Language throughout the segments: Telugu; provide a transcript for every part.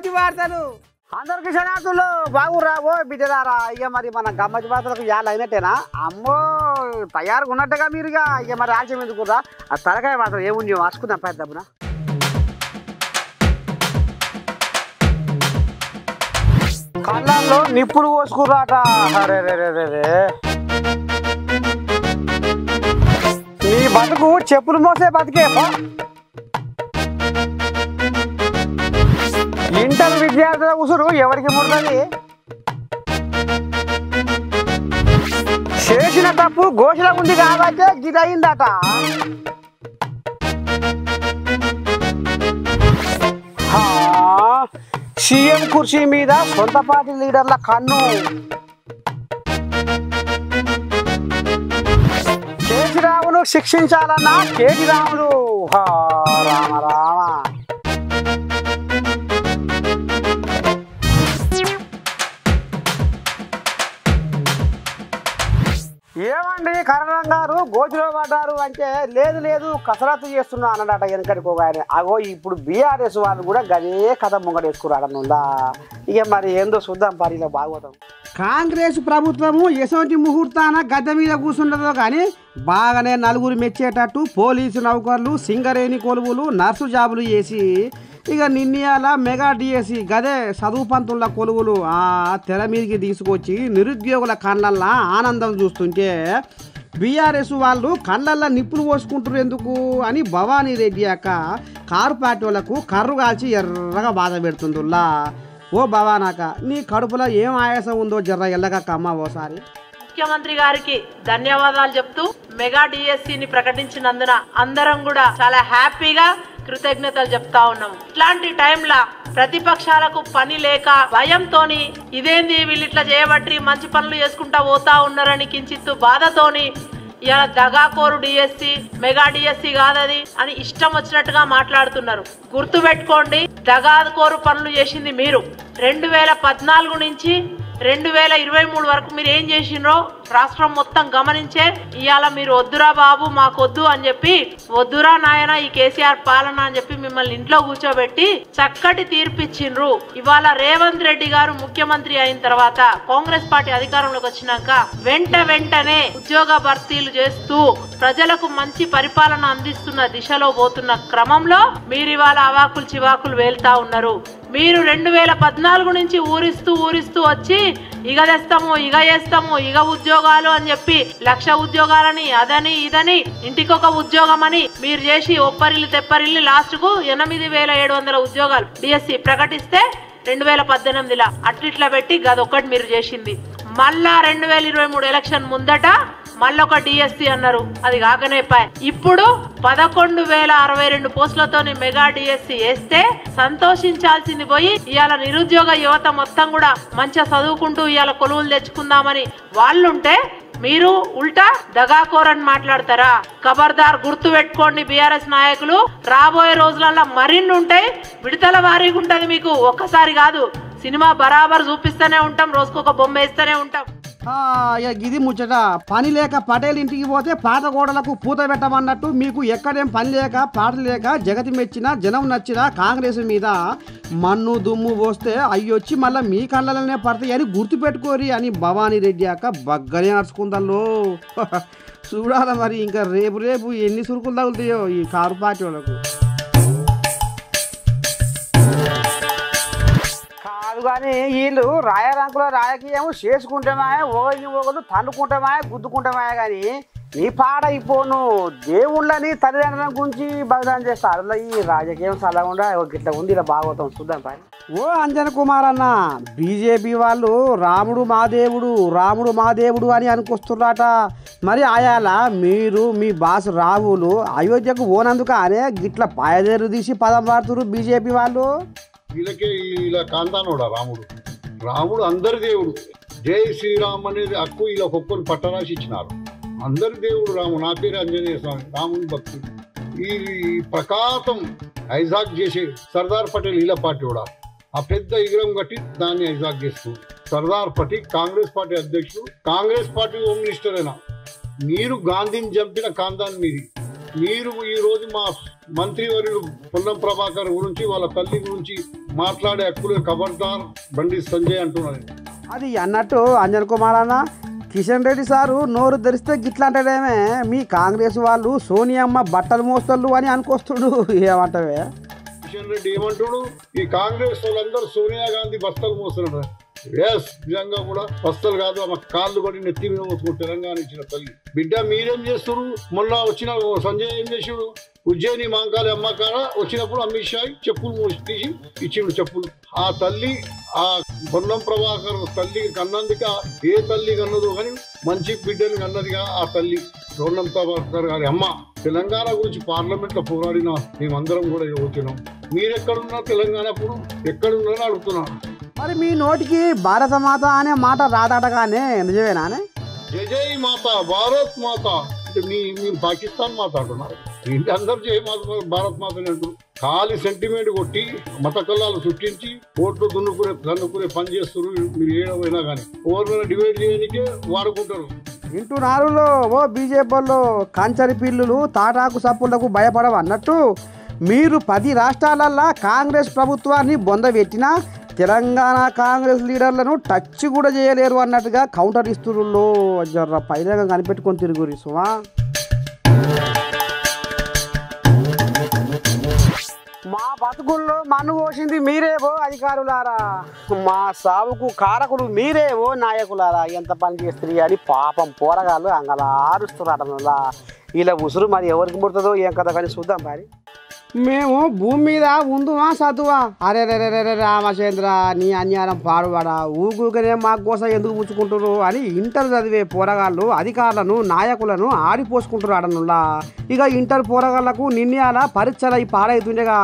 గమ్మతి వార్తలు. అందరికి శనార్థులు బాగురావో బిడ్డలారా. ఇక మరి మన గమ్మతి వార్తలకు యాళ్ళు అయినట్టేనా? అమ్మో తయారుగా ఉన్నట్టుగా మీరుగా. ఇక మరి ఆలస్యం ఎందుకురా? ఆ తలకాయ మాత్రం ఏముంది వాసుకుందాం పెద్దబ్బున. కళ్ళల్లో నిప్పులు పోసుకురాట. అరే నీ బతుకు చెప్పులు మోసే బతికే. ఇంటర్ విద్యార్థుల ఉసురు ఎవరికి ముడుతుంది? చేసిన తప్పు ఘోషణ ఉంది కాబట్టి గిదయిందట. సీఎం కుర్చీ మీద సొంత పార్టీ లీడర్ల కన్ను. కేసీరావును శిక్షించాలన్నా కేటీరాములు. రామ రామ. ఏమండి కరణం గారు గోచులో పడ్డారు అంటే లేదు కసరత్తు చేస్తున్నా అన్నడట వెనకడికోగానే. అగో ఇప్పుడు బీఆర్ఎస్ వాళ్ళు కూడా గదే కథ ముంగడేసుకురాడనుందా? ఇక మరి ఏందో చూద్దాం పరిలో భాగవతం. కాంగ్రెస్ ప్రభుత్వము ఎసోటి ముహూర్తాన గద్దె మీద కూర్చుండదో కానీ బాగానే నలుగురు మెచ్చేటట్టు పోలీసు నౌకర్లు సింగరేణి కొలువులు నర్సు జాబులు చేసి ఇక నిన్నయాల మెగా డిఎస్సి గదే చదువు పంతుల కొలువులు తెర మీదకి తీసుకొచ్చి నిరుద్యోగుల కళ్ళల్లో ఆనందం చూస్తుంటే బీఆర్ఎస్ వాళ్ళు కళ్ళల్లో నిప్పులు పోసుకుంటారు ఎందుకు అని భవానీ రెడ్డి అక్క కారు పార్టీ వాళ్ళకు కర్రు కాల్చి ఎర్రగా బాధ పెడుతుందిలా. ఓ భవానాక నీ కడుపులో ఏం ఆయాసం ఉందో జర్ర ఎల్లగక్క అమ్మ ఓసారి. ముఖ్యమంత్రి గారికి ధన్యవాదాలు చెప్తూ మెగా డిఎస్సిని ప్రకటించినందున అందరం కూడా చాలా హ్యాపీగా కృతజ్ఞతలు చెప్తా ఉన్నాం. ఇట్లాంటి టైంలో ప్రతిపక్షాలకు పని లేక భయంతోని ఇదేంది వీళ్ళు ఇట్లా చేయబట్టి మంచి పనులు చేసుకుంటా పోతా ఉన్నారని కించిత్తు బాధతోని ఇలా దగాకోరు డిఎస్సి మెగా డిఎస్సి కాదది అని ఇష్టం వచ్చినట్టుగా మాట్లాడుతున్నారు. గుర్తు పెట్టుకోండి, దగాకోరు పనులు చేసింది మీరు. 2014 నుంచి 2023 వరకు మీరు ఏం చేసిండ్రో రాష్ట్రం మొత్తం గమనించే ఇవాళ మీరు వద్దురా బాబు మాకొద్దు అని చెప్పి వద్దురా నాయన ఈ కేసీఆర్ పాలన అని చెప్పి మిమ్మల్ని ఇంట్లో కూర్చోబెట్టి చక్కటి తీర్పిచ్చిండ్రు. ఇవాళ రేవంత్ రెడ్డి గారు ముఖ్యమంత్రి అయిన తర్వాత కాంగ్రెస్ పార్టీ అధికారంలోకి వచ్చినాక వెంటనే ఉద్యోగ భర్తీలు చేస్తూ ప్రజలకు మంచి పరిపాలన అందిస్తున్న దిశలో పోతున్న క్రమంలో మీరు ఇవాళ అవాకులు చివాకులు వేల్తా ఉన్నారు. మీరు 2014 నుంచి ఊరిస్తూ వచ్చి ఇగ తెస్తాము ఇగ చేస్తాము ఇగ ఉద్యోగాలు అని చెప్పి 1,00,000 ఉద్యోగాలని అదని ఇదని ఇంటికొక ఉద్యోగం అని మీరు చేసి ఒప్పరిల్లి తెప్పరిల్లి లాస్ట్ కు 8,700 ఉద్యోగాలు డిఎస్సి ప్రకటిస్తే 2018లో అట్లిట్లా పెట్టి గదొక్కటి మీరు చేసింది. మళ్ళా 2023 ఎలక్షన్ ముందట మళ్ళొక డిఎస్సి అన్నారు, అది కాకనే పాయ్. ఇప్పుడు 11,062 పోస్టులతోని మెగా డిఎస్సి వేస్తే సంతోషించాల్సింది పోయి ఇవాళ నిరుద్యోగ యువత మొత్తం కూడా మంచిగా చదువుకుంటూ ఇవాళ కొలువులు తెచ్చుకుందామని వాళ్ళుంటే మీరు ఉల్టా దగాకోరని మాట్లాడతారా? ఖబర్దార్ గుర్తు పెట్టుకోండి బీఆర్ఎస్ నాయకులు. రాబోయే రోజులలో మరిన్ని ఉంటాయి, విడతల వారీగా ఉంటది. మీకు ఒక్కసారి కాదు, సినిమా బరాబర్ చూపిస్తూనే ఉంటాం, రోజుకొక బొమ్మ వేస్తూనే ఉంటాం. ఇది ముచ్చట. పని లేక పటేల్ ఇంటికి పోతే పాత గోడలకు పూత పెట్టమన్నట్టు మీకు ఎక్కడేం పని లేక పాట లేక జగతి మెచ్చిన జనం నచ్చిన కాంగ్రెస్ మీద మన్ను దుమ్ము పోస్తే అయ్యొచ్చి మళ్ళీ మీ కళ్ళలోనే పడతాయి అని గుర్తుపెట్టుకోరి అని భవానీ రెడ్డి అక్క బగ్గనే అరుచుకుందల్లో. చూడాల మరి ఇంకా రేపు ఎన్ని సురుకులు తగులుతాయో ఈ కారు పార్టీ వాళ్ళకు. కానీ వీళ్ళు రాయరంకుల రాజకీయం చేసుకుంటామాయే ఒకరు తన్నుకుంటామాయే గుద్దుకుంటామాయే కానీ నీ పాడ అయిపోను దేవుళ్ళని తల్లిదండ్రుల గురించి బదనాలు చేస్తారు. అలా ఈ రాజకీయం సలహా ఇట్లా ఉంది ఇలా భాగవతం చూద్దాం పై. ఓ అంజన్ కుమార్ అన్న, బీజేపీ వాళ్ళు రాముడు మా దేవుడు అని అనుకొస్తున్నారట. మరి ఆయాల మీరు మీ బాస్ రాహులు అయోధ్యకు పోనందుకు అనే గిట్ల పాయదేరు తీసి పదం వాడుతున్నారు బీజేపీ వాళ్ళు. వీళ్ళకే ఇలా కాంతానోడా రాముడు అందరి దేవుడు. జై శ్రీరామ్ అనేది హక్కు ఇలా ఒక్కొక్కరు పట్టరాసి ఇచ్చినారు. అందరి దేవుడు రాముడు. నా పేరు ఆంజనేయ స్వామి, రాముని భక్తుడు. ఈ ప్రకాశం ఐజాక్ చేసే సర్దార్ పటేల్ ఇలా పార్టీ కూడా ఆ పెద్ద విగ్రహం కట్టి దాన్ని ఐజాక్ చేస్తుంది. సర్దార్ పటేల్ కాంగ్రెస్ పార్టీ అధ్యక్షుడు, కాంగ్రెస్ పార్టీ హోమ్ మినిస్టర్ అయినా. మీరు గాంధీని చంపిన కాంతాన్ని మీది. మీరు ఈరోజు మా మంత్రివర్యుడు పొన్నం ప్రభాకర్ గురించి వాళ్ళ తల్లి గురించి మాట్లాడే హక్కులు ఖబర్దార్ బండి సంజయ్ అంటున్నది. అది అన్నట్టు అంజన్ కుమార్ అన్న, కిషన్ రెడ్డి సారు నోరు తెరిస్తే గిట్లా అంటాడేమే, మీ కాంగ్రెస్ వాళ్ళు సోనియమ్మ బట్టలు మోస్తళ్ళు అని అనుకొస్తుడు, ఏమంటావే? కిషన్ రెడ్డి ఏమంటుడు, ఈ కాంగ్రెస్ వాళ్ళందరూ సోనియా గాంధీ బస్తలు మోస్తున్నారు. ఎస్, నిజంగా కూడా బస్తలు కాదు, ఆమె కాళ్ళు పడి నెత్తి మీద మోసుకుంటూ తెలంగాణ ఇచ్చిన తల్లి. బిడ్డ మీరేం చేస్తున్నారు? మొన్న వచ్చిన సంజయ్ ఏం చేసాడు? ఉజ్జయిని మాంకాలి అమ్మకాడ వచ్చినప్పుడు అమిత్ షా చెప్పులు తీసి ఇచ్చిండు చెప్పులు. ఆ తల్లి, ఆ పొన్నం ప్రభాకర్ తల్లి కన్నందుక ఏ తల్లి కన్నదో కానీ మంచి బిడ్డని కన్నదిగా ఆ తల్లి పొన్నం ప్రభాకర్ గారి అమ్మ. తెలంగాణ గురించి పార్లమెంట్ లో పోరాడిన మేమందరం కూడా వచ్చినాం. మీరెక్కడున్నా తెలంగాణప్పుడు ఎక్కడున్నారని అడుగుతున్నాను. మరి మీ నోటికి భారత మాత అనే మాట రాదటగానే, నిజమేనానే? జై జై మాత, భారత్ మాత అంటే మీ పాకిస్తాన్ మాత అంటున్నారు. ఇంటి అందరూ జై మాత, భారత్ మాత అని అంటారు. ఖాళీ సెంటిమెంట్ కొట్టి మత కళ్ళాలు సృష్టించి ఓట్లు దన్నుకునే పని చేస్తున్నారు. మీరు ఏడవైనా కానీ ఓవర్లను డివైడ్ చేయడానికే వాడుకుంటారు. వింటున్నారులో ఓ బీజేపీలో కంచరి పిల్లులు తాటాకు సప్పులకు భయపడవు అన్నట్టు, మీరు 10 రాష్ట్రాలల్లో కాంగ్రెస్ ప్రభుత్వాన్ని బొందబెట్టినా తెలంగాణ కాంగ్రెస్ లీడర్లను టచ్ కూడా చేయలేరు అన్నట్టుగా కౌంటర్ ఇస్తురులో జర్ర పైన కనిపెట్టుకొని తిరుగురి సుమా. మా బతుకుల్లో మన్ను పోసింది మీరేవో అధికారులారా, మా సావుకు కారకులు మీరేవో నాయకులారా, ఎంత పని చేస్తుంది అని పాపం పోరగాళ్ళు అంగలారుస్తున్నారు. ఇలా ఉసురు మరి ఎవరికి ముడుతుందో ఏం కదా కానీ చూద్దాం మరి. మేము భూమి మీద ఉందువా చదువా? అరే రే రే రే రామచంద్ర, నీ అన్యాయం పాడువాడా, ఊగుకనే మా కోసం ఎందుకు పుచ్చుకుంటారు అని ఇంటర్ చదివే పోరగాళ్ళు అధికారులను నాయకులను ఆడిపోసుకుంటారు ఆడనులా. ఇక ఇంటర్ పోరగాళ్లకు నిన్నయాల పరీక్షలు ఈ పాడైతుండగా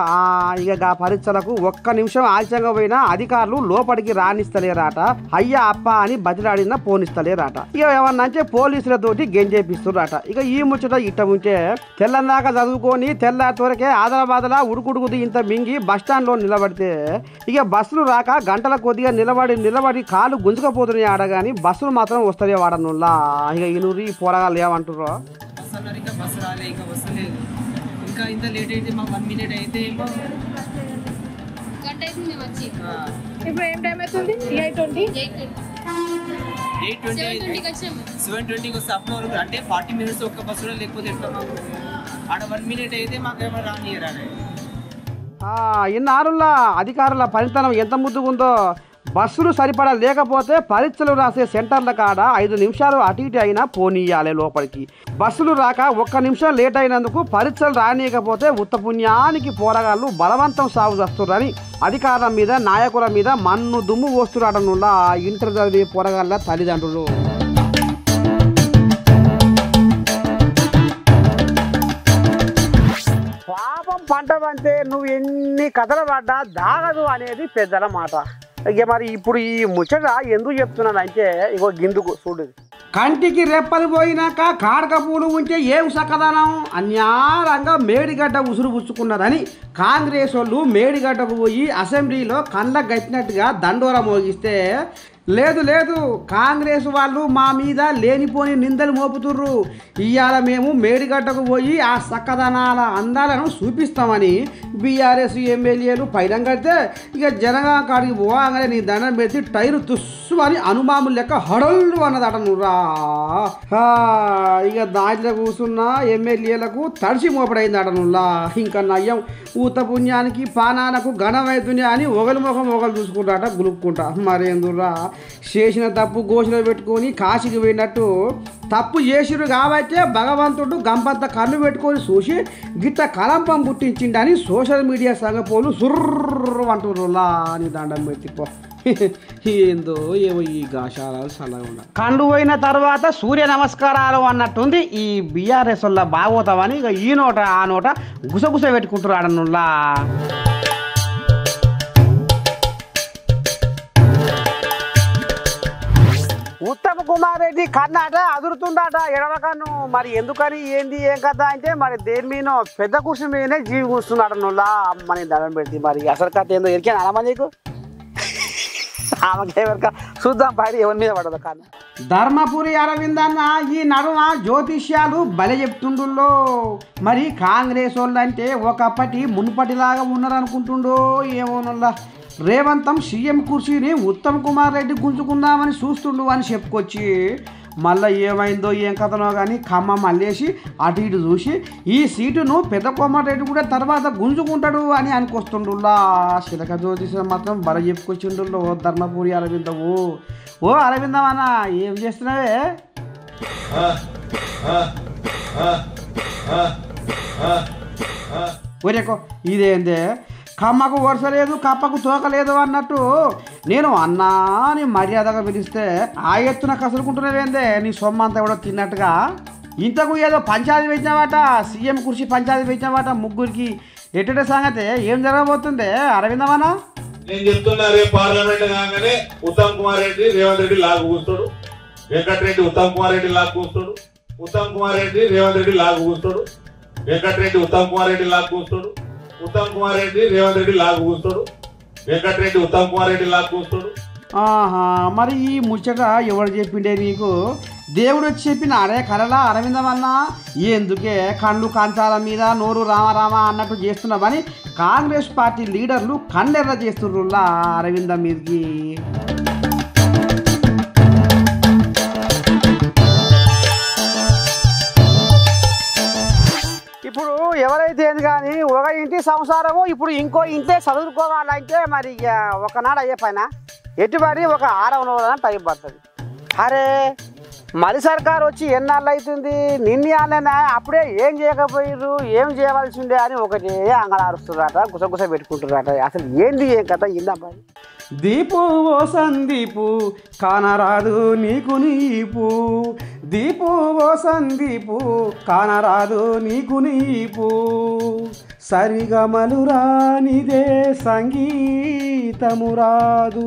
ఇక ఆ పరీక్షలకు ఒక్క నిమిషం ఆలస్యంగా పోయినా అధికారులు లోపలికి రానిస్తలేరాట, అయ్యా అప్ప అని బతిలాడినా పోనిస్తలేరాట. ఇక ఏమన్నంటే పోలీసులతోటి గెంజేపిస్తురాట. ఇక ఈ ముచ్చట ఇట్ట ఉంటే తెల్లందాకా చదువుకొని తెల్లారి వరకే బాధలా ఉడుకుడుకుది ఇంత మింగి బస్టాండ్లో నిలబడితే ఇక బస్సులు రాక గంటల కొద్దిగా నిలబడి కాళ్ళు గుంజుకపోతున్నాయి ఆడగాని బస్సులు మాత్రం వస్తాయి వాడనుల్లా. ఇక ఇనూరి పోరగాళ్ళు ఏమంటారో. బస్సు రాలే, ఇంకా వస్తలేదు, ఇంకా ఇంత లేట్ అయితే మాకు 1 minute అయితే ఏమో గంట అవుతుంది వచ్చి. ఇప్పుడు ఏం టైం అవుతుంది? 7:20 వస్తే అప్పుడు వరకు అంటే 40 minutes ఒక్క బస్సులో లేకపోతే ఎట్లా మాకు? ఆడ 1 minute అయితే మాకేమో రానియరా? ఇన్నారులా అధికారుల పనితనం ఎంత ముద్దుగుందో. బస్సులు సరిపడా లేకపోతే పరీక్షలు రాసే సెంటర్ల కాడ 5 నిమిషాలు అటు ఇటు అయినా పోనీయాలి లోపలికి. బస్సులు రాక 1 నిమిషం లేట్ అయినందుకు పరీక్షలు రానియకపోతే ఉత్తపుణ్యానికి పోరగాళ్ళు బలవంతం సాగు చేస్తున్నారని అధికారుల మీద నాయకుల మీద మన్ను దుమ్ము పోస్తున్నాడనులా ఇంటర్ చదివే పోరగాళ్ళ తల్లిదండ్రులు. పాపం పంట పంటే నువ్వు ఎన్ని కథలు పడ్డా దాగదు అనేది పెద్దల మాట. ఇక మరి ఇప్పుడు ఈ ముచ్చట ఎందుకు చెప్తున్నానంటే ఇగో గిందుకు చూడు. కంటికి రెప్పలు పోయినాక కాడక పూలు ఉంటే ఏం సకదనం అన్యారంగా మేడిగడ్డ ఉసురు పుచ్చుకున్నదని కాంగ్రెస్ వాళ్ళు మేడిగడ్డకు పోయి అసెంబ్లీలో కండ్ల గట్టినట్టుగా దండోర మోగిస్తే, లేదు లేదు కాంగ్రెస్ వాళ్ళు మా మీద లేనిపోని నిందలు మోపుతుర్రు, ఇవాళ మేము మేడిగడ్డకు పోయి ఆ సక్కదనాల అందాలను చూపిస్తామని బీఆర్ఎస్ ఎమ్మెల్యేలు పైలం కడితే ఇక జనగా కాడికి పోగానే నీ దండం పెట్టి టైరు తుస్సు అని అనుమాములు లెక్క హడళ్ళు అన్నదట నువ్వురా. ఇక దాంట్లో కూర్చున్న ఎమ్మెల్యేలకు తడిసి మోపడైందట నువ్వులా. ఇంకా నయ్యం ఊత పుణ్యానికి పానాలకు ఘనమైతుంది అని ఒకరి ముఖం ఒకరు చూసుకుంటాట గులుక్కుంటా. మరేందురా చేసిన తప్పు గోషలో పెట్టుకొని కాశీకి పోయినట్టు తప్పు చేసిరు కాబట్టే భగవంతుడు గంపంత కళ్ళు పెట్టుకొని చూసి గిట్ట కలంపం పుట్టించిండని సోషల్ మీడియా సంగపోలు సుర్రు అంటురులా అని దండం పెట్టిపో. ఏందో ఏమో ఈ గాశాలు సలహా ఉండాలి. కళ్ళు పోయిన తర్వాత సూర్య నమస్కారాలు అన్నట్టుంది ఈ బీఆర్ఎస్ వల్ల బాగోతామని ఇక ఈ నోట ఆ నోట గుసగుస పెట్టుకుంటారు ఆడనుల్లా. ఉత్తమ్ కుమార్ రెడ్డి కన్నాట అదురుతుందట ఎడవ కన్ను. మరి ఎందుకని ఏంది ఏం కదా అంటే మరి దేని మీద పెద్ద కుర్చీ మీదనే జీవి కూర్చున్నాడు నువ్వులా అమ్మని దండం పెట్టి. మరి అసలు కథ ఏందో ఎరికాను అలమా నీకు ఆమెకేవరక చూద్దాం పైన ఎవరి మీద పడదు కన్నా. ధర్మపురి అరవిందన్న ఈ నడుమ జ్యోతిష్యాలు బలి చెప్తుండుల్లో. మరి కాంగ్రెస్ వాళ్ళు అంటే ఒకప్పటి మునుపటిలాగా ఉన్నారనుకుంటుండో ఏమోనుల్లా. రేవంతం సీఎం కుర్చీని ఉత్తమ్ కుమార్ రెడ్డి గుంజుకుందామని చూస్తుండు అని చెప్పుకొచ్చి మళ్ళీ ఏమైందో ఏం కథనో కానీ ఖమ్మం మళ్ళేసి అటు ఇటు చూసి ఈ సీటును పెద్ద కోమారెడ్డి కూడా తర్వాత గుంజుకుంటాడు అని అనుకొస్తుండులా శిలక జ్యోతిష మాత్రం బల చెప్పుకొచ్చిండు ధర్మపురి అరవిందవు. ఓ అరవిందం అన్న ఏం చేస్తున్నావే? ఒరేకో ఇదేందే కమ్మకు వరుస లేదు కప్పకు తోక లేదు అన్నట్టు నేను అన్నా అని మర్యాదగా పిలిస్తే ఆ ఎత్తున కసురుకుంటున్నావేందే నీ సొమ్మంతా కూడా తిన్నట్టుగా. ఇంతకు ఏదో పంచాయతీ పెట్టినవాట సీఎం కుర్చీ పంచాయతీ పెట్టినవాట ముగ్గురికి ఎటువంటి సంగతి ఏం జరగబోతుంది అరవిందమన్నా? నేను చెప్తున్నా రేపు పార్లమెంట్ కాగానే ఉత్తమ్ కుమార్ రెడ్డి రేవంత్ రెడ్డి లాగు కూస్తాడు, వెంకటరెడ్డి ఉత్తమ్ కుమార్ రెడ్డి లాగు కూస్తాడు, ఉత్తమ్ కుమార్ రెడ్డి రేవంత్ రెడ్డి లాగు కూస్తాడు, వెంకటరెడ్డి ఉత్తమ్ కుమార్ రెడ్డి లాగు కూస్తాడు, ఉత్తమ్ కుమార్ రెడ్డి రేవంత్ రెడ్డి లాగు కూస్తాడు, వెంకటరెడ్డి ఉత్తమ్ కుమార్ రెడ్డి లాగు కూస్తాడు. ఆహా, మరి ఈ ముచ్చట ఎవరు చెప్పిండే నీకు? దేవుడు వచ్చి చెప్పిన అరే కలలా అరవిందమన్నా ఎందుకే కళ్ళు కంచాల మీద నోరు రామారామ అన్నట్టు చేస్తున్నామని కాంగ్రెస్ పార్టీ లీడర్లు కళ్ళెర్ర చేస్తుర్రులా అరవిందం మీదకి. ఇప్పుడు ఎవరైతే ఏంది కానీ ఒక ఇంటి సంసారము ఇప్పుడు ఇంకో ఇంట్లో చదువుకోవాలంటే మరి ఒకనాడు అయ్యే పైన ఎటుబడి ఒక 6 రోజుల టైం పడుతుంది. అరే మరి సర్కారు వచ్చి ఎన్నాళ్ళు అవుతుంది నిన్నయాలైనా అప్పుడే ఏం చేయకపోయారు ఏం చేయవలసి ఉండే అని ఒకటే అంగళారుస్తున్నారట గుసగుస పెట్టుకుంటున్నారట. అసలు ఏంది ఏం కథ ఇందా దీపు ఓ సందీపు కానరాదు నీకు నీపు, దీపు ఓ సందీపు కానరాదు నీకు నీపు, సరిగమలు రానిదే సంగీతము రాదు,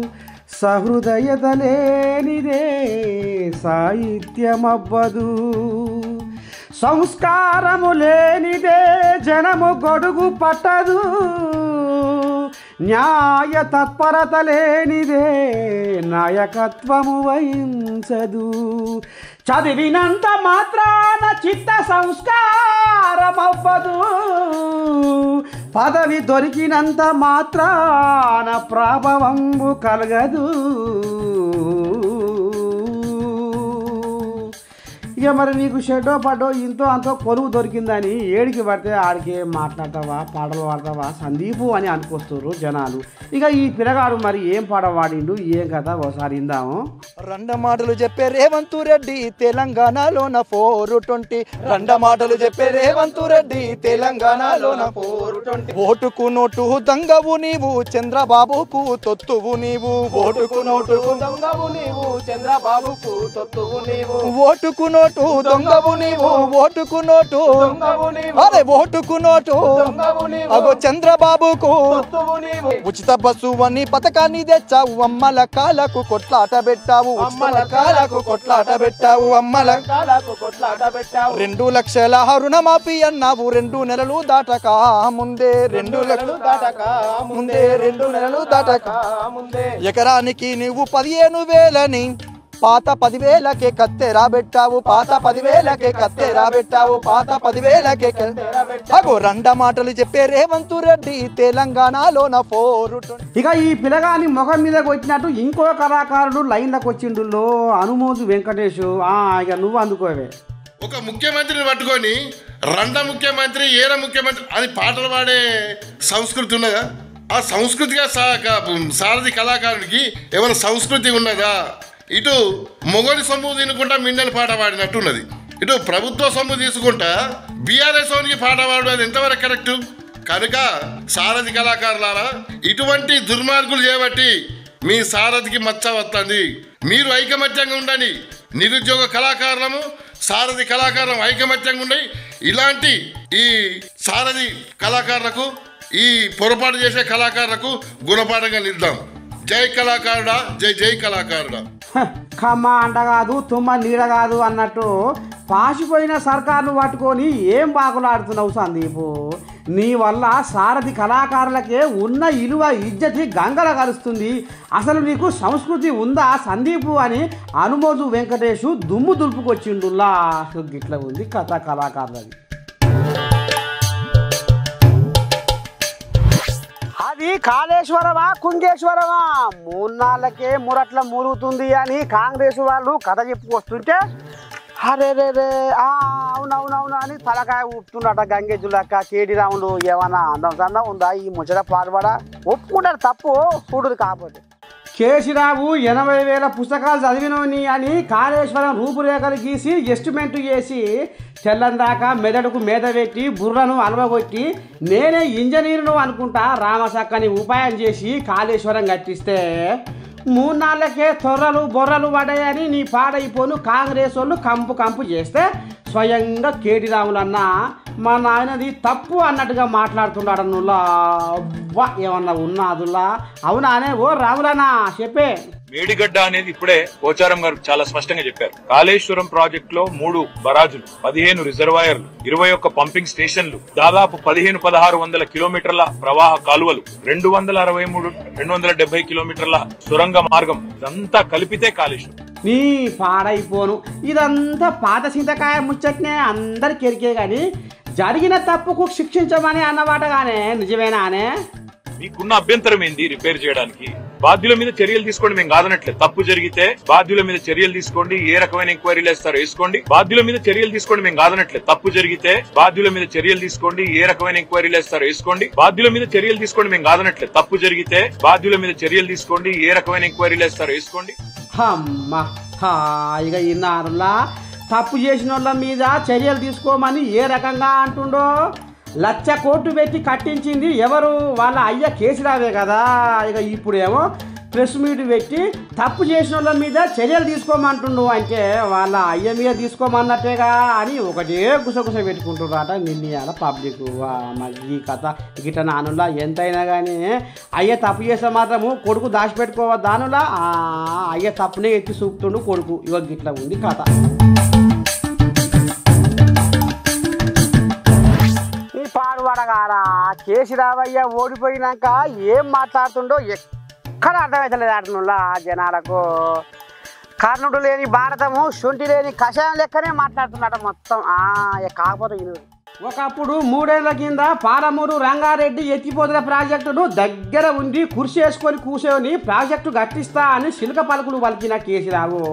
సహృదయత లేనిదే సాహిత్యమవ్వదు, సంస్కారము లేనిదే జనము గొడుగు పట్టదు, న్యాయ తత్పరత లేనిదే నాయకత్వము వహించదు, చదివినంత మాత్రాన చిత్త సంస్కారమవ్వదు, పదవి దొరికినంత మాత్రాన ప్రభావంబు కలగదు. ఇక మరి నీకు షెడ్డో పడ్డో ఇంతో అంతో కొలువు దొరికిందని ఏడికి పడితే ఆడికి మాట్లాడతావా పాటలు పాడతావా సందీపు అని అనుకొస్తారు జనాలు. ఇక ఈ పిల్లగాడు మరి ఏం పాట పాడిండు ఏం కదా ఒకసారి ఇందాము. రెండ మాటలు చెప్పే రేవంత్ రెడ్డి తెలంగాణలోన 420, రెండ మాటలు చెప్పే రేవంత్ రెడ్డి తెలంగాణలోన 420, ఓటుకు నోటు దొంగవు నీవు చంద్రబాబుకు తొత్తువు నీవు, ఓటుకు నోటు దొంగవు నీవు చంద్రబాబుకు తొత్తువు నీవు, ఓటుకు నోటు దొంగవు నీవు, ఓటుకు నోటు దొంగవు నీవు, అరే ఓటుకు నోటు దొంగవు నీవు అగో చంద్రబాబుకు తొత్తువు నీవు, ఉచిత బస్సు అని పథకాన్ని తెచ్చావు అమ్మల కాలకు కొట్లాట పెట్టావు, అమ్మల కాలకు కొట్లాట పెట్టావు, అమ్మల కాలకు కొట్లాట పెట్టావు, 2 లక్షల రుణమాఫీ అన్నావు 2 నెలలు దాటక ముందే, 2 లక్షలు దాటక ముందే, 2 నెలలు దాటక ముందే, ఎకరానికి నువ్వు 15,000ని పాత 10,000కే కత్తెరా పెట్టావు, పాత 10,000కే కత్తెరా పెట్టావు, పాత 10,000కే కత్తెరా పెట్టావు. అగో రెండ మాటలు చెప్పే రేవంత్ రెడ్డి తెలంగాణలోన 420. ఇక ఈ పిల్లగాని ముఖం మీదకి వచ్చినట్టు ఇంకో కళాకారుడు లైన్లకు వచ్చిండుల్లో అనుమోదు వెంకటేష్. ఇక నువ్వు అందుకోవే. ఒక ముఖ్యమంత్రిని పట్టుకొని రెండ ముఖ్యమంత్రి ఏర ముఖ్యమంత్రి అని పాటలు పాడే సంస్కృతి ఉన్నదా? ఆ సంస్కృతిగా సారథి కళాకారుడికి ఏమైనా సంస్కృతి ఉన్నదా? ఇటు మొగలి సొమ్ము తినుకుంటా మిన్నెలు పాట పాడినట్టున్నది, ఇటు ప్రభుత్వ సొమ్ము తీసుకుంటా బీఆర్ఎస్ ఓనికి పాట పాడడం అది ఎంతవరకు కరెక్టు? కనుక సారథి కళాకారులారా ఇటువంటి దుర్మార్గులు చేయబట్టి మీ సారథికి మచ్చ వస్తుంది. మీరు ఐకమత్యంగా ఉండండి. నిరుద్యోగ కళాకారులము సారథి కళాకారులం ఐకమత్యంగా ఉండి ఇలాంటి ఈ సారథి కళాకారులకు ఈ పొరపాటు చేసే కళాకారులకు గుణపాఠంగా నిద్దాం. జై కళాకారుడా, జై జై కళాకారుడా. కమ్మ అంట కాదు తుమ్మ నీడ కాదు అన్నట్టు పాసిపోయిన సర్కారును పట్టుకొని ఏం బాకులాడుతున్నావు సందీపు? నీ వల్ల సారథి కళాకారులకే ఉన్న ఇలువ ఇజ్జతి గంగల కలుస్తుంది. అసలు నీకు సంస్కృతి ఉందా సందీపు అని అనుమోదు వెంకటేష్ దుమ్ము దులుపుకొచ్చిండులా. గిట్ల ఉంది కథ కళాకారులది. అది కాళేశ్వరమా కుంగేశ్వరమా 3 నాళ్ళకే మురట్ల మురుగుతుంది అని కాంగ్రెస్ వాళ్ళు కథ చెప్పుకొస్తుంటే అరే రే రే అవునవునవును అని తలకాయ ఊపుతున్నట గంగేజులక్క కేడి రాములు ఏమన్నా అందం ఉందా ఈ ముచ్చట పాల్పడ ఒప్పుకుంటారు తప్పు చూడదు కాకపోతే కేసీరావు 80,000 పుస్తకాలు చదివినోని అని కాళేశ్వరం రూపురేఖలు గీసి ఎస్టిమేట్ చేసి తెల్లందాకా మెదడుకు మీద పెట్టి బుర్రను అలవగొట్టి నేనే ఇంజనీరును అనుకుంటా రామసక్కని ఉపాయం చేసి కాళేశ్వరం కట్టిస్తే 3 నాళ్ళకే తొర్రలు బొర్రలు పడ్డాయని నీ పాడైపోను కాంగ్రెస్ వాళ్ళు కంపు చేస్తే స్వయంగా కేటీ రాములన్న మా నాయనది తప్పు అన్నట్టుగా మాట్లాడుతున్నాడు నువ్వులా ఏమన్నా ఉన్నాదుల్లా అవునానే ఓ రాములన్నా చెప్పే మేడిగడ్డ అనేది ఇప్పుడే పోచారం గారు చాలా స్పష్టంగా చెప్పారు. కాళేశ్వరం ప్రాజెక్ట్ లో 3 బరాజులు, 15 రిజర్వాయర్లు, 21 పంపింగ్ స్టేషన్లు, దాదాపు 1500-1600 కిలోమీటర్ల ప్రవాహ కాలువలు, 270 కిలోమీటర్ల సొరంగ మార్గం, ఇదంతా కలిపితే కాళేశ్వరం. నీ పాడైపోను ఇదంతా పాత చింతకాయ ముచ్చట్నే అందరికి ఎరికే గాని జరిగిన తప్పుకు శిక్షించమని అన్నవాటగానే నిజమేనానే? మీకున్న అభ్యంతరం ఏంది రిపేర్ చేయడానికి? బాధ్యుల మీద చర్యలు తీసుకోండి, మేము కాదనట్లేదు. తప్పు జరిగితే బాధ్యుల మీద చర్యలు తీసుకోండి, ఏ రకమైన ఎంక్వైరీలు వేస్తారో వేసుకోండి. బాధ్యుల మీద చర్యలు తీసుకోండి, మేము కాదనట్లేదు. తప్పు జరిగితే బాధ్యుల మీద చర్యలు తీసుకోండి, ఏ రకమైన ఎంక్వైరీలు వేస్తారో వేసుకోండి. బాధ్యుల మీద చర్యలు తీసుకోండి, మేము కాదనట్లేదు. తప్పు జరిగితే బాధ్యుల మీద చర్యలు తీసుకోండి, ఏ రకమైన ఎంక్వైరీలు వేస్తారో వేసుకోండి. అమ్మా ఇక ఇన్నారులా తప్పు చేసిన వాళ్ళ మీద చర్యలు తీసుకోమని ఏ రకంగా అంటుండో 1,00,000 కోట్లు పెట్టి కట్టించింది ఎవరు? వాళ్ళ అయ్య కేసీరావే కదా. ఇక ఇప్పుడేమో ప్రెస్ మీట్ పెట్టి తప్పు చేసిన వాళ్ళ మీద చర్యలు తీసుకోమంటుండు అంటే వాళ్ళ అయ్య మీద తీసుకోమన్నట్టేగా అని ఒకటే గుసగుస పెట్టుకుంటున్నారట నిన్న పబ్లిక్. ఈ కథ గిట్ట నానులా ఎంతైనా కానీ అయ్య తప్పు చేస్తే మాత్రము కొడుకు దాచిపెట్టుకోవద్దు దానులా అయ్య తప్పునే ఎత్తి చూపుతుండు కొడుకు. ఇక గిట్ల ఉంది కథ. పాడుపడగాల కేసీరావయ్య ఓడిపోయినాక ఏం మాట్లాడుతుండో ఎక్కడ అర్థమవుతలేదు ఆటనులా జనాలకు. కర్ణుడు లేని భారతము శుంఠి లేని కషాయం లెక్కనే మాట్లాడుతున్నట మొత్తం. కాకపోతే ఒకప్పుడు 3 ఏళ్ల కింద పాలమూరు రంగారెడ్డి ఎత్తిపోతుల ప్రాజెక్టును దగ్గర ఉండి కుర్చేసుకొని కూర్చొని ప్రాజెక్టు కట్టిస్తా అని శిల్క పలుకులు పలికిన కేసీరావు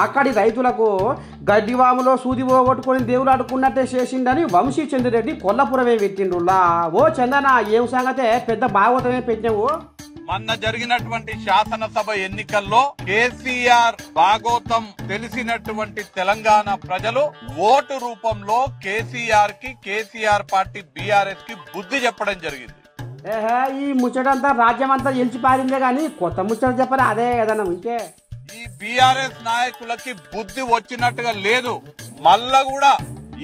అక్కడి రైతులకు గడ్డివాములో సూది పోగొట్టుకొని దేవుడు ఆడుకున్నట్టే చేసిండని వంశీచంద్రెడ్డి కొల్లపురమే పెట్టిండులా. ఓ చందన ఏం సంగతే పెద్ద భాగవతమే పెట్టినావు. మొన్న జరిగినటువంటి శాసనసభ ఎన్నికల్లో కేసీఆర్ భాగోతం తెలిసినటువంటి తెలంగాణ ప్రజలు ఓటు రూపంలో కేసీఆర్ కి, కేసీఆర్ పార్టీ బీఆర్ఎస్ కి బుద్ధి చెప్పడం జరిగింది. ఈ ముచ్చటంతా రాజ్యం అంతా గెలిచిపారిందే గాని కొత్త ముచ్చట చెప్పరా అదే ఏదన్నా ఉంటే. ఈ బీఆర్ఎస్ నాయకులకి బుద్ధి వచ్చినట్టుగా లేదు. మళ్ళా కూడా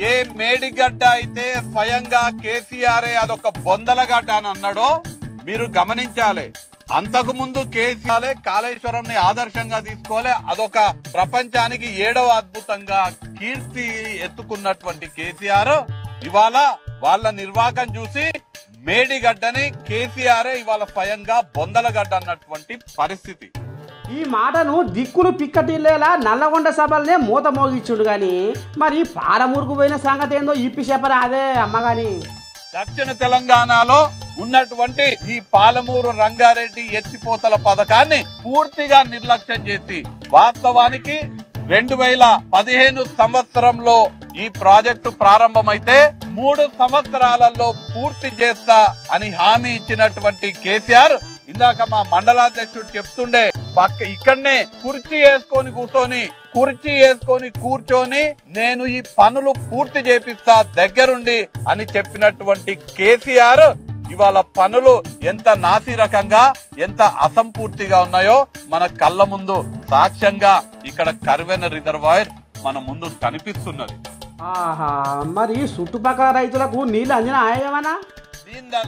ఏ మేడిగడ్డ అయితే స్వయంగా కేసీఆర్ అదొక బొందలగడ్డ అని అన్నాడో మీరు గమనించాలి. అంతకు ముందు కేసీఆర్ కాళేశ్వరం ని ఆదర్శంగా తీసుకోవాలి, అదొక ప్రపంచానికి 7వ అద్భుతంగా కీర్తి ఎత్తుకున్నటువంటి కేసీఆర్ ఇవాళ వాళ్ళ నిర్వాహకం చూసి మేడిగడ్డని కేసీఆర్ ఇవాళ స్వయంగా బొందలగడ్డ అన్నటువంటి పరిస్థితి. ఈ మాటను దిక్కులు పిక్కటిల్లేలా నల్లగొండ సభలనే మూత మోగిచ్చుడు గాని మరి పాలమూరుకు పోయిన సంగతి ఏందో ఇప్పి చెప్పరా అదే అమ్మగాని. దక్షిణ తెలంగాణలో ఉన్నటువంటి ఈ పాలమూరు రంగారెడ్డి ఎత్తిపోతల పథకాన్ని పూర్తిగా నిర్లక్ష్యం చేసి వాస్తవానికి 2015 సంవత్సరంలో ఈ ప్రాజెక్టు ప్రారంభమైతే 3 సంవత్సరాలలో పూర్తి చేస్తా అని హామీ ఇచ్చినటువంటి కేసీఆర్ ఇందాక మా మండలాధ్యక్షుడు చెప్తుండే ఇక్కడనే కుర్చీ వేసుకొని కూర్చొని నేను ఈ పనులు పూర్తి చేపిస్తా దగ్గరుండి అని చెప్పినటువంటి కేసీఆర్ ఇవాళ పనులు ఎంత నాసిరకంగా ఎంత అసంపూర్తిగా ఉన్నాయో మన కళ్ళ ముందు సాక్ష్యంగా ఇక్కడ కర్వెన రిజర్వాయర్ మన ముందు కనిపిస్తున్నది. మరి చుట్టుపక్కల రైతులకు నీళ్లు అందిన ఆయమనా?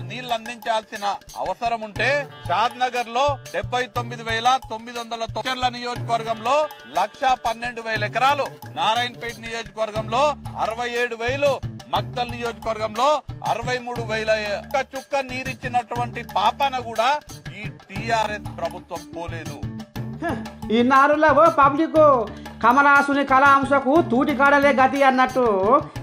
నీళ్లు అందించాల్సిన అవసరం ఉంటే షాద్ నగర్ లో 79,900 నియోజకవర్గంలో 1,12,000 ఎకరాలు, నారాయణపేట నియోజకవర్గంలో 67,000, మక్తల్ నియోజకవర్గంలో 63,000 చుక్క నీరిచ్చినటువంటి పాపన కూడా ఈ టీఆర్ఎస్ ప్రభుత్వం పోలేదు. ఈ నారులో పబ్లిక్ కమలాసుని కళాంశకు తూటి కాడలే గతి అన్నట్టు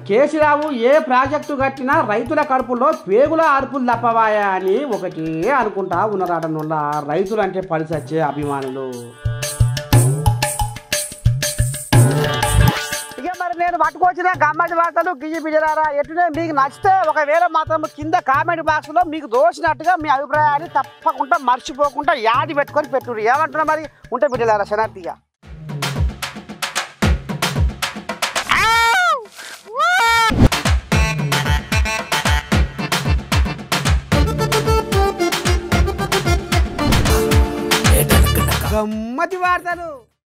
కేసీరావు ఏ ప్రాజెక్టు కట్టినా రైతుల కడుపులో పేగుల అరుపులు తప్పవాయా అని ఒకటే అనుకుంటా ఉన్నారట వల్ల రైతులంటే పడిసచ్చే అభిమానులు. ఇక మరి నేను పట్టుకొచ్చిన గమ్మటి వార్తలు గిజి బిజరారా ఎటునే మీకు నచ్చితే ఒకవేళ మాత్రం కింద కామెంట్ బాక్స్లో మీకు దోచినట్టుగా మీ అభిప్రాయాన్ని తప్పకుండా మర్చిపోకుండా యాది పెట్టుకొని పెట్టుడు. ఏమంటున్నా మరి ఉంటే బిడ్డలారా శనార్థిగా. గమ్మటి వార్తలు.